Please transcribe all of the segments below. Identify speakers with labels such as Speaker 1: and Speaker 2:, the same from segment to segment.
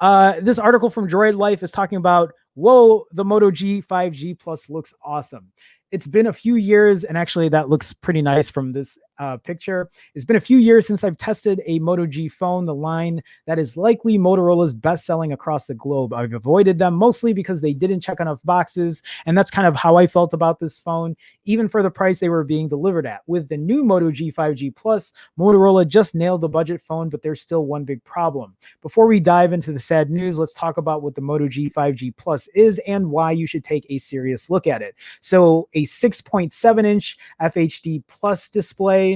Speaker 1: This article from Droid Life is talking about, whoa, the Moto G 5G Plus looks awesome. It's been a few years, and actually that looks pretty nice from this picture. It's been a few years since I've tested a Moto G phone, the line that is likely Motorola's best selling across the globe. I've avoided them mostly because they didn't check enough boxes, and that's kind of how I felt about this phone, even for the price they were being delivered at. With the new Moto G 5G Plus, Motorola just nailed the budget phone, but there's still one big problem. Before we dive into the sad news, let's talk about what the Moto G 5G Plus is and why you should take a serious look at it. So a 6.7-inch FHD Plus display.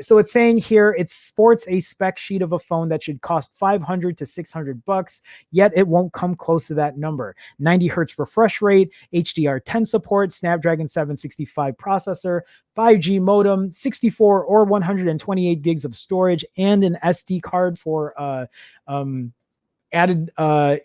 Speaker 1: So it's saying here it sports a spec sheet of a phone that should cost $500 to $600, yet it won't come close to that number. 90 hertz refresh rate, HDR10 support, Snapdragon 765 processor, 5G modem, 64 or 128 gigs of storage, and an SD card for added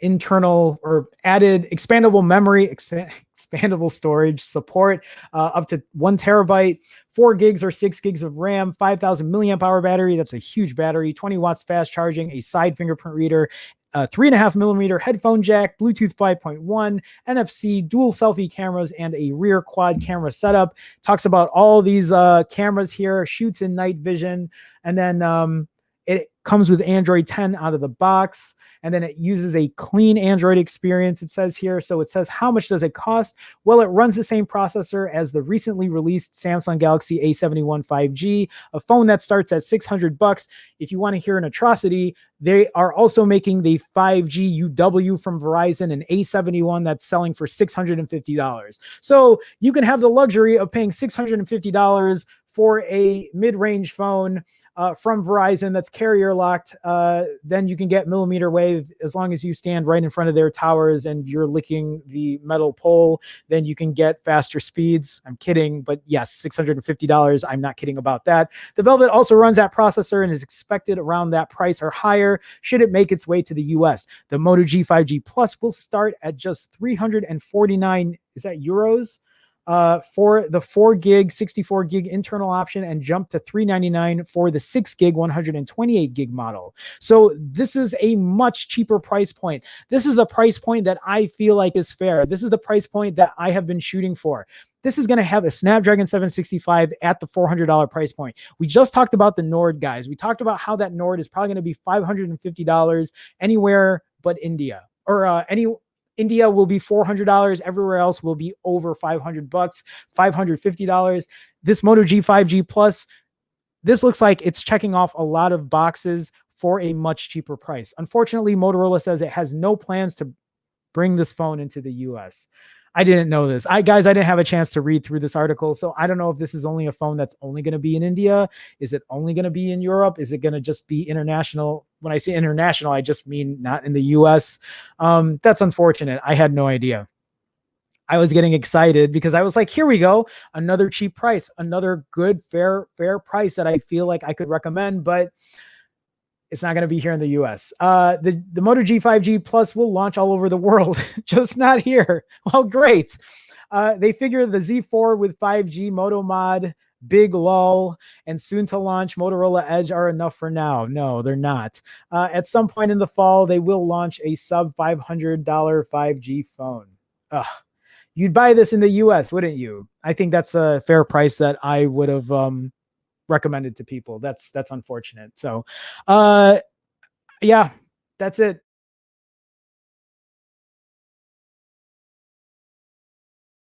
Speaker 1: internal or added expandable memory, expandable storage support, up to 1 terabyte, 4 gigs or 6 gigs of RAM, 5,000 milliamp hour battery. That's a huge battery, 20 watts fast charging, a side fingerprint reader, 3.5mm headphone jack, Bluetooth 5.1, NFC, dual selfie cameras, and a rear quad camera setup. Talks about all these cameras here, shoots in night vision, and then it comes with Android 10 out of the box, and then it uses a clean Android experience, it says here. So it says, how much does it cost? Well, it runs the same processor as the recently released Samsung Galaxy A71 5G, a phone that starts at $600. If you want to hear an atrocity, they are also making the 5G UW from Verizon, an A71 that's selling for $650. So you can have the luxury of paying $650 for a mid-range phone from Verizon that's carrier locked. Then you can get millimeter wave as long as you stand right in front of their towers and you're licking the metal pole. Then you can get faster speeds. I'm kidding, but yes, $650. I'm not kidding about that. The Velvet also runs that processor and is expected around that price or higher should it make its way to the US. The Moto G 5G Plus will start at just 349, is that euros? For the 4 gig, 64 gig internal option, and jump to $399 for the 6 gig, 128 gig model. So this is a much cheaper price point. This is the price point that I feel like is fair. This is the price point that I have been shooting for. This is going to have a Snapdragon 765 at the $400 price point. We just talked about the Nord, guys. We talked about how that Nord is probably going to be $550 anywhere but India, or India will be $400. Everywhere else will be over $500, $550. This Moto G 5G Plus, this looks like it's checking off a lot of boxes for a much cheaper price. Unfortunately, Motorola says it has no plans to bring this phone into the US. I didn't know this. I didn't have a chance to read through this article, so I don't know if this is only a phone that's only going to be in India. Is it only going to be in Europe? Is it going to just be international? When I say international, I just mean not in the US. That's unfortunate. I had no idea. I was getting excited because I was like, here we go. Another cheap price, another good, fair price that I feel like I could recommend, but it's not going to be here in the US. The Moto G 5G Plus will launch all over the world, just not here. Well, great. They figure the Z4 with 5G Moto Mod, big lull, and soon to launch Motorola Edge are enough for now. No, they're not. At some point in the fall, they will launch a sub $500 5G phone. Ugh. You'd buy this in the US, wouldn't you? I think that's a fair price that I would have recommended to people. That's unfortunate. So yeah, that's it.